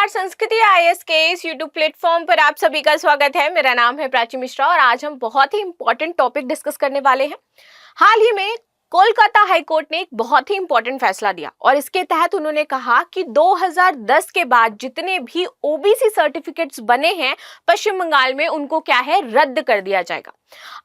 नमस्कार, संस्कृति आईएएस के इस यूट्यूब प्लेटफॉर्म पर आप सभी का स्वागत है। मेरा नाम है प्राची मिश्रा और आज हम बहुत ही इंपॉर्टेंट टॉपिक डिस्कस करने वाले हैं। हाल ही में कोलकाता हाई कोर्ट ने एक बहुत ही इंपॉर्टेंट फैसला दिया और इसके तहत उन्होंने कहा कि 2010 के बाद जितने भी ओबीसी सर्टिफिकेट्स बने हैं पश्चिम बंगाल में, उनको क्या है, रद्द कर दिया जाएगा।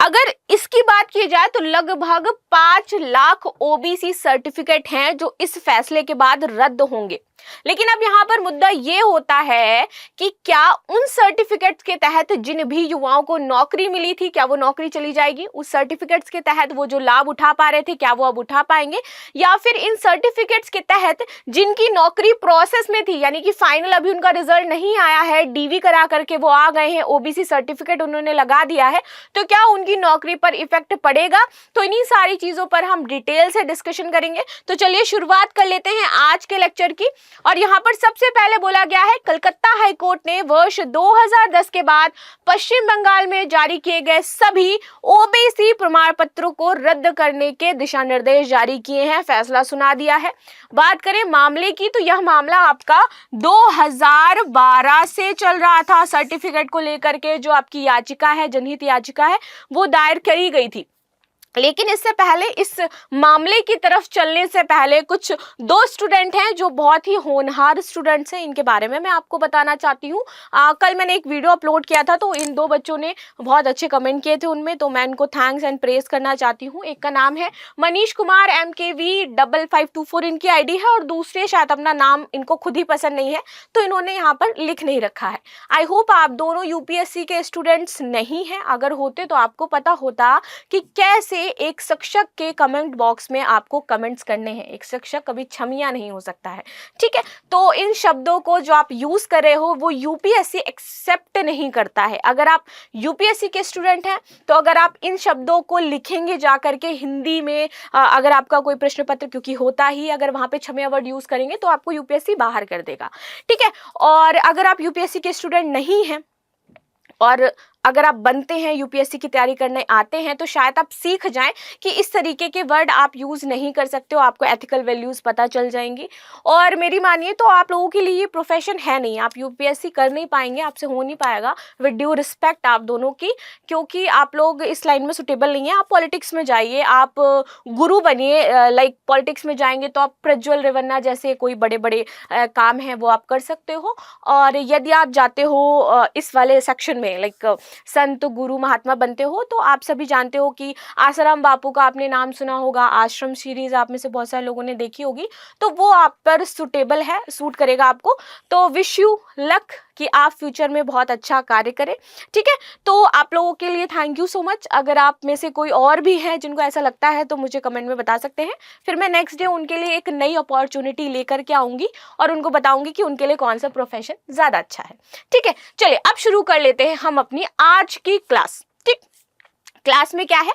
अगर इसकी बात की जाए तो लगभग 5 लाख ओबीसी सर्टिफिकेट हैं जो इस फैसले के बाद रद्द होंगे। लेकिन अब यहाँ पर मुद्दा ये होता है कि क्या उन सर्टिफिकेट्स के तहत जिन भी युवाओं को नौकरी मिली थी, क्या वो नौकरी चली जाएगी? उस सर्टिफिकेट्स के तहत वो जो लाभ उठा पा रहे थे, क्या वो अब उठा पाएंगे? या फिर इन सर्टिफिकेट्स के तहत जिनकी नौकरी प्रोसेस में थी, यानी कि फाइनल अभी उनका रिजल्ट नहीं आया है, डीवी करा करके वो आ गए हैं, ओबीसी सर्टिफिकेट उन्होंने लगा दिया है, तो क्या उनकी नौकरी पर इफेक्ट पड़ेगा? तो इन्हीं सारी चीजों पर हम डिटेल से डिस्कशन करेंगे। तो चलिए शुरुआत कर लेते हैं आज के लेक्चर की। और यहां पर सबसे पहले बोला गया है, कलकत्ता हाई कोर्ट ने वर्ष 2010 के बाद पश्चिम बंगाल में जारी किए गए सभी ओबीसी प्रमाण पत्रों को रद्द करने के दिशा निर्देश जारी किए हैं, फैसला सुना दिया है। बात करें मामले की, तो यह मामला आपका 2012 से चल रहा था। सर्टिफिकेट को लेकर के जो आपकी याचिका है, जनहित याचिका है, वो दायर करी गई थी। लेकिन इससे पहले, इस मामले की तरफ चलने से पहले, कुछ दो स्टूडेंट हैं जो बहुत ही होनहार स्टूडेंट्स हैं, इनके बारे में मैं आपको बताना चाहती हूँ। कल मैंने एक वीडियो अपलोड किया था तो इन दो बच्चों ने बहुत अच्छे कमेंट किए थे उनमें, तो मैं इनको थैंक्स एंड प्रेज करना चाहती हूँ। एक का नाम है मनीष कुमार MKV5524 इनकी आईडी है, और दूसरे शायद अपना नाम इनको खुद ही पसंद नहीं है तो इन्होंने यहाँ पर लिख नहीं रखा है। आई होप आप दोनों यूपीएससी के स्टूडेंट्स नहीं हैं। अगर होते तो आपको पता होता कि कैसे एक शिक्षक के कमेंट बॉक्स में आपको कमेंट्स करने हैं। एक शिक्षक कभी छमिया नहीं हो सकता है, ठीक है? तो इन शब्दों को जो आप यूज कर रहे हो वो यूपीएससी एक्सेप्ट नहीं करता है। अगर आप यूपीएससी के स्टूडेंट हैं तो अगर आप इन शब्दों को लिखेंगे जा करके हिंदी में, अगर आपका कोई प्रश्न पत्र, क्योंकि होता ही, अगर वहां पे छमिया वर्ड यूज करेंगे तो आपको यूपीएससी बाहर कर देगा, ठीक है? और अगर आप यूपीएससी के स्टूडेंट नहीं हैं और अगर आप बनते हैं, यूपीएससी की तैयारी करने आते हैं, तो शायद आप सीख जाएं कि इस तरीके के वर्ड आप यूज नहीं कर सकते हो, आपको एथिकल वैल्यूज पता चल जाएंगी। और मेरी मानिए तो आप लोगों के लिए ये प्रोफेशन है नहीं, आप यूपीएससी कर नहीं पाएंगे, आपसे हो नहीं पाएगा, विद ड्यू रिस्पेक्ट आप दोनों की, क्योंकि आप लोग इस लाइन में सुटेबल नहीं है। आप पॉलिटिक्स में जाइए, आप गुरु बनिए, लाइक पॉलिटिक्स में जाएंगे तो आप प्रज्वल रेवन्ना जैसे कोई बड़े बड़े काम हैं वो आप कर सकते हो। और यदि आप जाते हो इस वाले सेक्शन में, लाइक संत गुरु महात्मा बनते हो, तो आप सभी जानते हो कि आसाराम बापू का आपने नाम सुना होगा, आश्रम सीरीज आप में से बहुत सारे लोगों ने देखी होगी, तो वो आप पर सुटेबल है, सूट करेगा आपको। तो विश यू लक कि आप फ्यूचर में बहुत अच्छा कार्य करें, ठीक है? तो आप लोगों के लिए थैंक यू सो मच। अगर आप में से कोई और भी है जिनको ऐसा लगता है तो मुझे कमेंट में बता सकते हैं, फिर मैं नेक्स्ट डे उनके लिए एक नई अपॉर्चुनिटी लेकर के आऊंगी और उनको बताऊंगी कि उनके लिए कौन सा प्रोफेशन ज्यादा अच्छा है, ठीक है? चलिए अब शुरू कर लेते हैं हम अपनी आज की क्लास, ठीक? क्लास में क्या है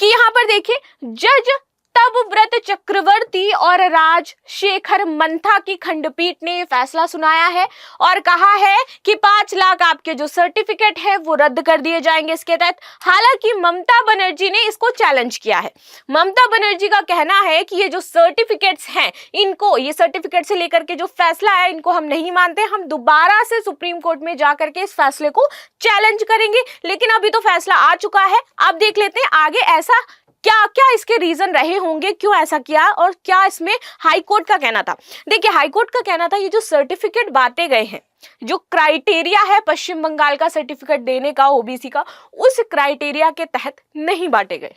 कि यहाँ पर देखिए, जज तब व्रत चक्रवर्ती और राजशेखर मंथा की खंडपीठ ने ये फैसला सुनाया है और कहा है कि 5 लाख आपके जो सर्टिफिकेट है वो रद्द कर दिए जाएंगे इसके तहत। हालांकि ममता बनर्जी ने इसको चैलेंज किया है। ममता बनर्जी का कहना है कि ये जो सर्टिफिकेट्स हैं, इनको, ये सर्टिफिकेट से लेकर के जो फैसला है, इनको हम नहीं मानते, हम दोबारा से सुप्रीम कोर्ट में जाकर के इस फैसले को चैलेंज करेंगे। लेकिन अभी तो फैसला आ चुका है, अब देख लेते हैं आगे ऐसा क्या क्या इसके रीजन रहे होंगे, क्यों ऐसा किया और क्या इसमें हाई कोर्ट का कहना था। देखिए, हाई कोर्ट का कहना था ये जो सर्टिफिकेट बांटे गए हैं, जो क्राइटेरिया है पश्चिम बंगाल का सर्टिफिकेट देने का ओबीसी का, उस क्राइटेरिया के तहत नहीं बांटे गए।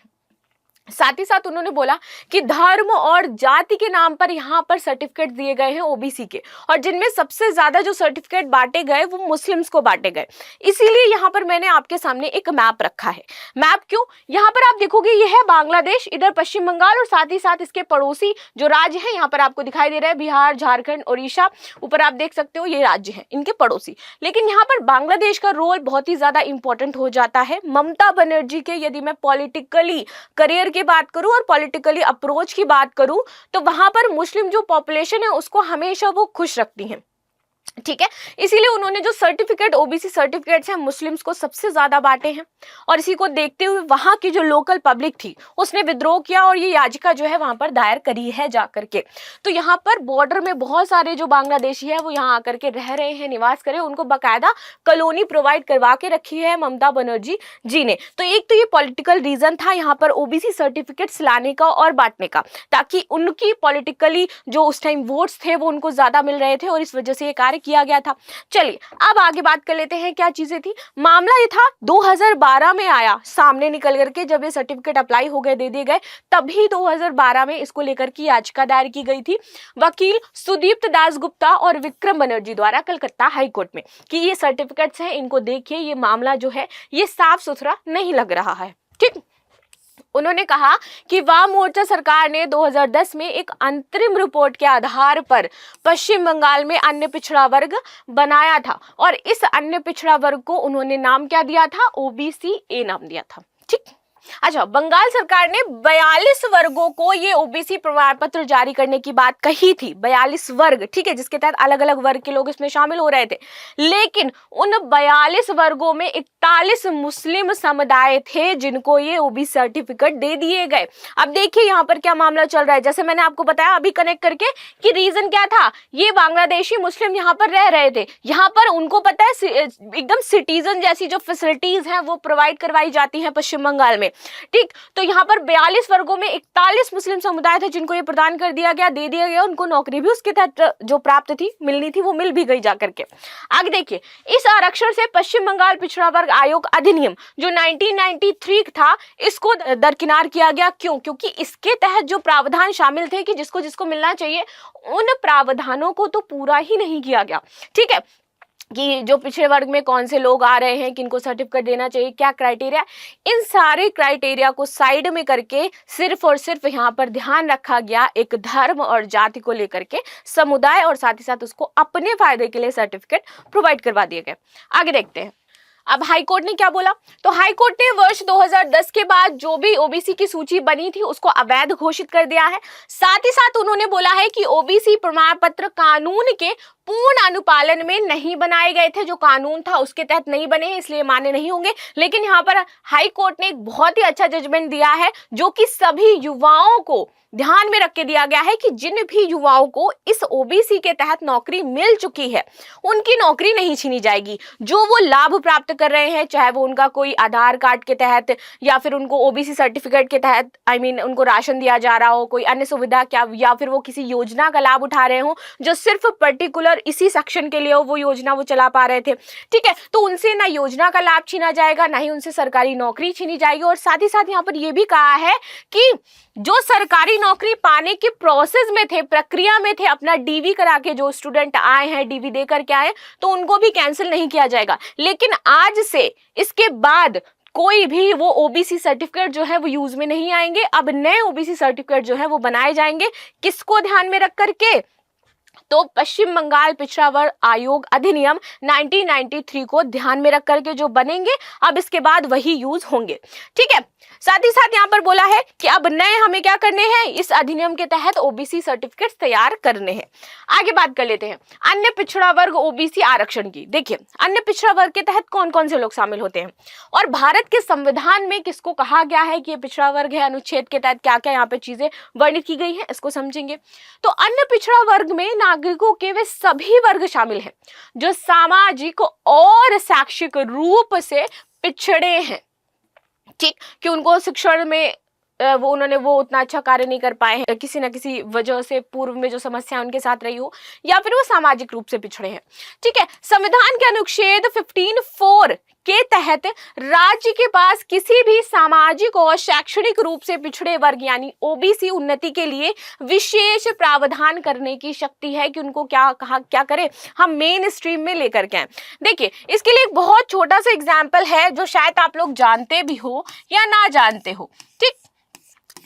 साथ ही साथ उन्होंने बोला कि धर्म और जाति के नाम पर यहाँ पर सर्टिफिकेट दिए गए हैं ओबीसी के, और जिनमें सबसे ज्यादा जो सर्टिफिकेट बांटे गए वो मुस्लिम्स को बांटे गए। इसीलिए यहाँ पर मैंने आपके सामने एक मैप रखा है। मैप क्यों? यहाँ पर आप देखोगे ये है बांग्लादेश, इधर पश्चिम बंगाल, और साथ ही साथ इसके पड़ोसी जो राज्य है यहाँ पर आपको दिखाई दे रहा है, बिहार, झारखंड, उड़ीसा, ऊपर आप देख सकते हो ये राज्य है इनके पड़ोसी। लेकिन यहाँ पर बांग्लादेश का रोल बहुत ही ज्यादा इंपॉर्टेंट हो जाता है। ममता बनर्जी के, यदि मैं पॉलिटिकली करियर की बात करूं और पॉलिटिकली अप्रोच की बात करूं, तो वहां पर मुस्लिम जो पॉपुलेशन है उसको हमेशा वो खुश रखती हैं। ठीक है। इसीलिए उन्होंने जो सर्टिफिकेट, ओबीसी सर्टिफिकेट्स हैं, मुस्लिम्स को सबसे ज्यादा बांटे हैं। और इसी को देखते हुए वहां की जो लोकल पब्लिक थी उसने विद्रोह किया और ये याचिका जो है वहां पर दायर करी है जाकर के। तो यहाँ पर बॉर्डर में बहुत सारे जो बांग्लादेशी है वो यहाँ आकर के रह रहे हैं, निवास कर रहे हैं, उनको बाकायदा कॉलोनी प्रोवाइड करवा के रखी है ममता बनर्जी जी ने। तो एक तो ये पॉलिटिकल रीजन था यहाँ पर ओबीसी सर्टिफिकेट्स लाने का और बांटने का, ताकि उनकी पॉलिटिकली जो उस टाइम वोट्स थे वो उनको ज्यादा मिल रहे थे और इस वजह से ये कार्य किया गया था। चलिए अब आगे बात कर लेते हैं क्या चीजें थी। मामला ये था 2012 में आया सामने निकल करके, जब ये सर्टिफिकेट अप्लाई हो गए, दे दिए गए, तभी 2012 में इसको लेकर की याचिका दायर की गई थी वकील सुदीप्त दास गुप्ता और विक्रम बनर्जी द्वारा कलकत्ता हाई कोर्ट में, कि ये सर्टिफिकेट्स हैं, इनको देखिए, ये मामला जो है ये साफ सुथरा नहीं लग रहा है। ठीक, उन्होंने कहा कि वाम मोर्चा सरकार ने 2010 में एक अंतरिम रिपोर्ट के आधार पर पश्चिम बंगाल में अन्य पिछड़ा वर्ग बनाया था और इस अन्य पिछड़ा वर्ग को उन्होंने नाम क्या दिया था, ओबीसी ए नाम दिया था। ठीक, अच्छा, बंगाल सरकार ने 42 वर्गों को ये ओबीसी प्रमाण पत्र जारी करने की बात कही थी, 42 वर्ग, ठीक है, जिसके तहत अलग अलग वर्ग के लोग इसमें शामिल हो रहे थे। लेकिन उन 42 वर्गों में 41 मुस्लिम समुदाय थे जिनको ये ओबीसी सर्टिफिकेट दे दिए गए। अब देखिए यहाँ पर क्या मामला चल रहा है, जैसे मैंने आपको बताया अभी कनेक्ट करके कि रीजन क्या था, ये बांग्लादेशी मुस्लिम यहाँ पर रह रहे थे, यहाँ पर उनको पता है एकदम सिटीजन जैसी जो फैसिलिटीज हैं वो प्रोवाइड करवाई जाती हैं पश्चिम बंगाल में। ठीक, तो यहाँ पर 42 वर्गों में 41 मुस्लिम समुदाय थे जिनको ये प्रदान कर दिया गया, दे दिया गया, उनको नौकरी भी उसके तहत जो प्राप्त थी, मिलनी थी, वो मिल भी गई जाकर के। आगे देखिए, इस आरक्षण से पश्चिम बंगाल पिछड़ा वर्ग आयोग अधिनियम जो 1993 था इसको दरकिनार किया गया। क्यों? क्योंकि इसके तहत जो प्रावधान शामिल थे कि जिसको जिसको मिलना चाहिए, उन प्रावधानों को तो पूरा ही नहीं किया गया। ठीक है, कि जो पिछड़े वर्ग में कौन से लोग आ रहे हैं, किनको सर्टिफिकेट देना चाहिए, क्या क्राइटेरिया, इन सारे क्राइटेरिया को साइड में करके सिर्फ और सिर्फ यहाँ पर ध्यान रखा गया एक धर्म और जाति को लेकर के समुदाय, और साथ ही साथ उसको अपने फायदे के लिए सर्टिफिकेट प्रोवाइड करवा दिए गए। आगे देखते हैं अब हाई कोर्ट ने क्या बोला। तो हाई कोर्ट ने वर्ष 2010 के बाद जो भी ओबीसी की सूची बनी थी उसको अवैध घोषित कर दिया है। साथ ही साथ उन्होंने बोला है कि ओबीसी प्रमाण पत्र कानून के पूर्ण अनुपालन में नहीं बनाए गए थे, जो कानून था उसके तहत नहीं बने हैं, इसलिए मान्य नहीं होंगे। लेकिन यहाँ पर हाई कोर्ट ने एक बहुत ही अच्छा जजमेंट दिया है जो कि सभी युवाओं को ध्यान में रख के दिया गया है कि जिन भी युवाओं को इस ओबीसी के तहत नौकरी मिल चुकी है उनकी नौकरी नहीं छीनी जाएगी। जो वो लाभ प्राप्त कर रहे हैं, चाहे वो उनका कोई आधार कार्ड के तहत या फिर उनको ओबीसी सर्टिफिकेट के तहत उनको राशन दिया जा रहा हो, कोई अन्य सुविधा क्या, या फिर वो किसी योजना का लाभ उठा रहे हो जो सिर्फ पर्टिकुलर इसी सेक्शन के लिए हो, वो योजना वो चला पा रहे थे। ठीक है, तो उनसे ना योजना का लाभ छीना जाएगा, ना ही उनसे सरकारी नौकरी छीनी जाएगी। और साथ ही साथ यहाँ पर यह भी कहा है कि जो सरकारी नौकरी पाने के प्रोसेस में थे, प्रक्रिया में थे, अपना डीवी करा के जो स्टूडेंट आए हैं, डीवी दे करके आए, तो उनको भी कैंसिल नहीं किया जाएगा। लेकिन आज से इसके बाद कोई भी वो ओबीसी सर्टिफिकेट जो है वो यूज में नहीं आएंगे। अब नए ओबीसी सर्टिफिकेट जो है वो बनाए जाएंगे, किसको ध्यान में रख करके, तो पश्चिम बंगाल पिछड़ा वर्ग आयोग अधिनियम 1993 को ध्यान में रख करके जो बनेंगे, अब इसके बाद वही यूज होंगे। ठीक है, साथ ही साथ यहाँ पर बोला है कि अब नए हमें क्या करने हैं, इस अधिनियम के तहत ओबीसी सर्टिफिकेट्स तैयार करने हैं। आगे बात कर लेते हैं अन्य पिछड़ा वर्ग ओबीसी आरक्षण की। देखिए, अन्य पिछड़ा वर्ग के तहत कौन कौन से लोग शामिल होते हैं और भारत के संविधान में किसको कहा गया है कि ये पिछड़ा वर्ग है, अनुच्छेद के तहत क्या क्या यहाँ पे चीजें वर्णित की गई है, इसको समझेंगे। तो अन्य पिछड़ा वर्ग में नागरिकों के वे सभी वर्ग शामिल हैं जो सामाजिक और शैक्षिक रूप से पिछड़े हैं। ठीक, कि उनको शिक्षण में वो उतना अच्छा कार्य नहीं कर पाए हैं, किसी न किसी वजह से पूर्व में जो समस्या उनके साथ रही हो, या फिर वो सामाजिक रूप से पिछड़े हैं। ठीक है, संविधान के अनुच्छेद 15(4) के तहत राज्य के पास किसी भी सामाजिक और शैक्षणिक रूप से पिछड़े वर्ग यानी ओबीसी उन्नति के लिए विशेष प्रावधान करने की शक्ति है कि उनको क्या करें, हम मेन स्ट्रीम में लेकर के आए। देखिए, इसके लिए एक बहुत छोटा सा एग्जाम्पल है जो शायद आप लोग जानते भी हो या ना जानते हो। ठीक,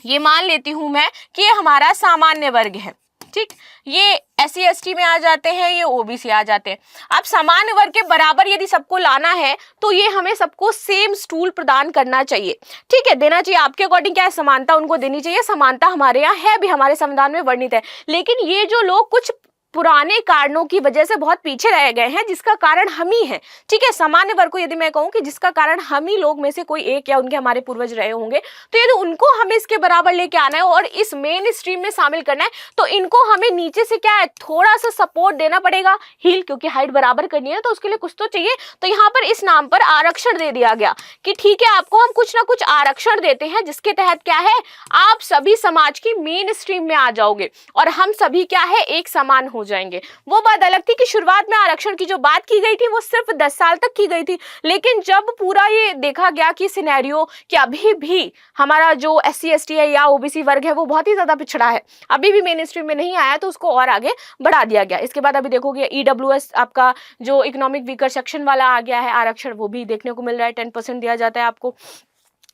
ये मान लेती हूं मैं कि ये हमारा सामान्य वर्ग है। ठीक, ये SC ST में आ जाते हैं, ये ओबीसी आ जाते हैं। अब सामान्य वर्ग के बराबर यदि सबको लाना है तो ये हमें सबको सेम स्टूल प्रदान करना चाहिए। ठीक है, देना चाहिए, आपके अकॉर्डिंग क्या है, समानता उनको देनी चाहिए। समानता हमारे यहाँ है भी, हमारे संविधान में वर्णित है। लेकिन ये जो लोग कुछ पुराने कारणों की वजह से बहुत पीछे रह गए हैं, जिसका कारण हम ही हैं। ठीक है, सामान्य वर्ग को यदि मैं कहूं कि जिसका कारण हम ही लोग में से कोई एक या उनके हमारे पूर्वज रहे होंगे, तो यदि उनको हमें इसके बराबर लेके आना है और इस मेन स्ट्रीम में शामिल करना है, तो इनको हमें नीचे से क्या है, थोड़ा सा सपोर्ट देना पड़ेगा, हील, क्योंकि हाइट बराबर करनी है तो उसके लिए कुछ तो चाहिए। तो यहाँ पर इस नाम पर आरक्षण दे दिया गया कि ठीक है, आपको हम कुछ ना कुछ आरक्षण देते हैं, जिसके तहत क्या है, आप सभी समाज की मेन स्ट्रीम में आ जाओगे और हम सभी क्या है, एक समान हो जाएंगे। वो बात अलग थी कि शुरुआत में आरक्षण की जो बात की गई थी वो सिर्फ 10 साल तक की गई थी, लेकिन जब पूरा ये देखा गया कि सिनेरियो कि अभी भी हमारा जो SC ST है या OBC वर्ग है वो बहुत ही ज्यादा पिछड़ा है, अभी भी मेन स्ट्रीम में नहीं आया, तो उसको और आगे बढ़ा दिया गया। इसके बाद अभी देखोगे EWS आपका जो इकोनॉमिक वीकर सेक्शन वाला आ गया है आरक्षण, वो भी देखने को मिल रहा है, 10% दिया जाता है आपको।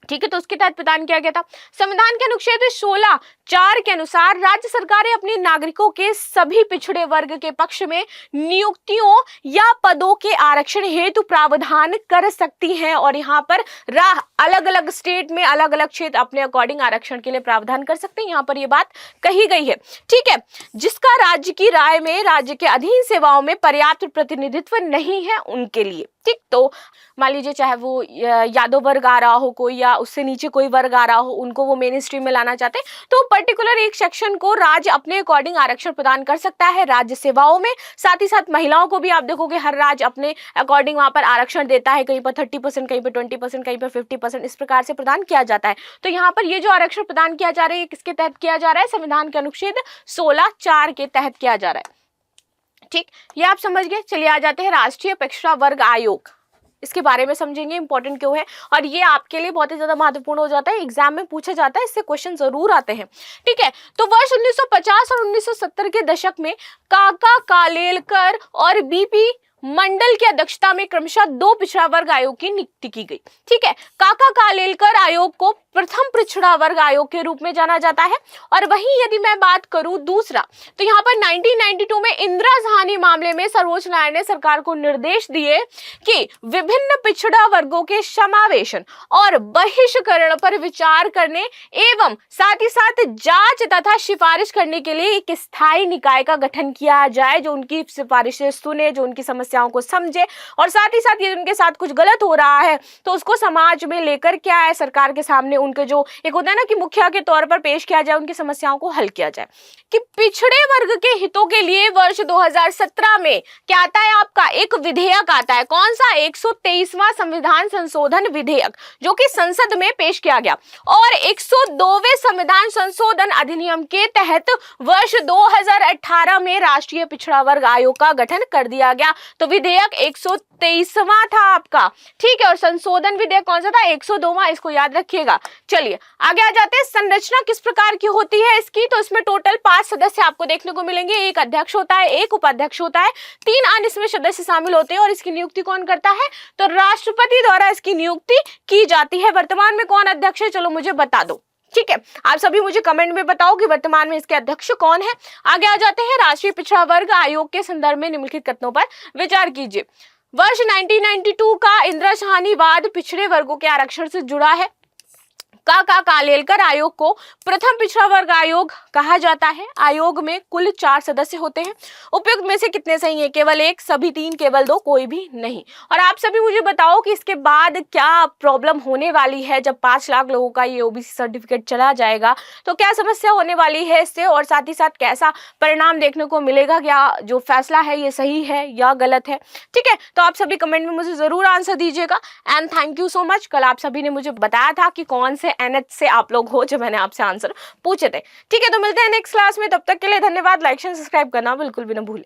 ठीक है, तो उसके तहत प्रदान किया गया था। संविधान के अनुच्छेद 16(4) के अनुसार राज्य सरकारें अपने नागरिकों के सभी पिछड़े वर्ग के पक्ष में नियुक्तियों या पदों के आरक्षण हेतु प्रावधान कर सकती हैं, और यहाँ पर अलग अलग स्टेट में अलग अलग क्षेत्र अपने अकॉर्डिंग आरक्षण के लिए प्रावधान कर सकते हैं। यहाँ पर ये बात कही गई है। ठीक है, जिसका राज्य की राय में राज्य के अधीन सेवाओं में पर्याप्त प्रतिनिधित्व नहीं है उनके लिए। ठीक, तो मान लीजिए चाहे वो यादव वर्ग आ रहा हो कोई, या उससे नीचे कोई वर्ग आ रहा हो, उनको वो मेन स्ट्रीम में लाना चाहते हैं, तो पर्टिकुलर एक सेक्शन को राज्य अपने अकॉर्डिंग आरक्षण प्रदान कर सकता है राज्य सेवाओं में। साथ ही साथ महिलाओं को भी आप देखोगे हर राज्य अपने अकॉर्डिंग वहां पर आरक्षण देता है, कहीं पर 30%, कहीं पर 20%, कहीं पर 50%, इस प्रकार से प्रदान किया जाता है। तो यहाँ पर ये जो आरक्षण प्रदान किया जा रहा है, किसके तहत किया जा रहा है, संविधान के अनुच्छेद 16(4) के तहत किया जा रहा है। ठीक, ये आप समझ गए। चलिए आ जाते हैं राष्ट्रीय पिछड़ा वर्ग आयोग, इसके बारे में समझेंगे, इंपॉर्टेंट क्यों है, और ये आपके लिए बहुत ही ज्यादा महत्वपूर्ण हो जाता है, एग्जाम में पूछा जाता है, इससे क्वेश्चन जरूर आते हैं। ठीक है, तो वर्ष 1950 और 1970 के दशक में काका कालेलकर और BP मंडल की अध्यक्षता में क्रमशः 2 पिछड़ा वर्ग आयोग की नियुक्ति की गई। ठीक है, काका कालेलकर आयोग को प्रथम पिछड़ा वर्ग आयोग के रूप में जाना जाता है, और वहीं यदि मैं बात करूं दूसरा, तो यहाँ पर 1992 में इंदिरा साहनी मामले में सर्वोच्च न्यायालय ने सरकार को निर्देश दिए कि विभिन्न पिछड़ा वर्गों के समावेशन और बहिष्करण पर विचार करने एवं साथ ही साथ जांच तथा सिफारिश करने के लिए एक स्थायी निकाय का गठन किया जाए, जो उनकी सिफारिशें सुने, जो उनकी समस्याओं को समझे, और साथ ही साथ ये उनके साथ कुछ गलत हो रहा है तो उसको समाज में लेकर क्या है, सरकार के सामने उनके जो एक होता है ना कि मुखिया के तौर पर पेश किया जाए, उनकी समस्याओं को हल किया जाए। कि पिछड़े वर्ग के हितों के लिए वर्ष 2017 में क्या आता है, आपका एक विधेयक आता है, कौन सा, 123वां संविधान संशोधन विधेयक, जो कि संसद में पेश किया गया, और 102वें संविधान संशोधन अधिनियम के तहत वर्ष 2018 में राष्ट्रीय पिछड़ा वर्ग आयोग का गठन कर दिया गया। तो विधेयक 123वां था आपका। ठीक है, और संशोधन विधेयक कौन सा था, 102वां, इसको याद रखिएगा। चलिए आगे आ जाते हैं। संरचना किस प्रकार की होती है इसकी, तो इसमें टोटल 5 सदस्य आपको देखने को मिलेंगे। एक अध्यक्ष होता है, एक उपाध्यक्ष होता है, 3 अन्य इसमें सदस्य शामिल होते हैं, और इसकी नियुक्ति कौन करता है, तो राष्ट्रपति द्वारा इसकी नियुक्ति की जाती है। वर्तमान में कौन अध्यक्ष है, चलो मुझे बता दो। ठीक है, आप सभी मुझे कमेंट में बताओ कि वर्तमान में इसके अध्यक्ष कौन है। आगे आ जाते हैं। राष्ट्रीय पिछड़ा वर्ग आयोग के संदर्भ में निम्नलिखित कथनों पर विचार कीजिए। वर्ष 1992 का इंदिरा साहनी वाद पिछड़े वर्गों के आरक्षण से जुड़ा है। काका कालेलकर आयोग को प्रथम पिछड़ा वर्ग आयोग कहा जाता है। आयोग में कुल 4 सदस्य होते हैं। उपयुक्त में से कितने सही है, केवल 1, सभी 3, केवल 2, कोई भी नहीं। और आप सभी मुझे बताओ कि इसके बाद क्या प्रॉब्लम होने वाली है, जब 5 लाख लोगों का ये OBC सर्टिफिकेट चला जाएगा तो क्या समस्या होने वाली है इससे, और साथ ही साथ कैसा परिणाम देखने को मिलेगा, क्या जो फैसला है ये सही है या गलत है। ठीक है, तो आप सभी कमेंट में मुझे जरूर आंसर दीजिएगा। And thank you so much. कल आप सभी ने मुझे बताया था कि कौन से NH से आप लोग हो जो मैंने आपसे आंसर पूछे थे। ठीक है, तो मिलते हैं नेक्स्ट क्लास में, तब तक के लिए धन्यवाद। लाइक शेयर सब्सक्राइब करना बिल्कुल भी ना भूलें।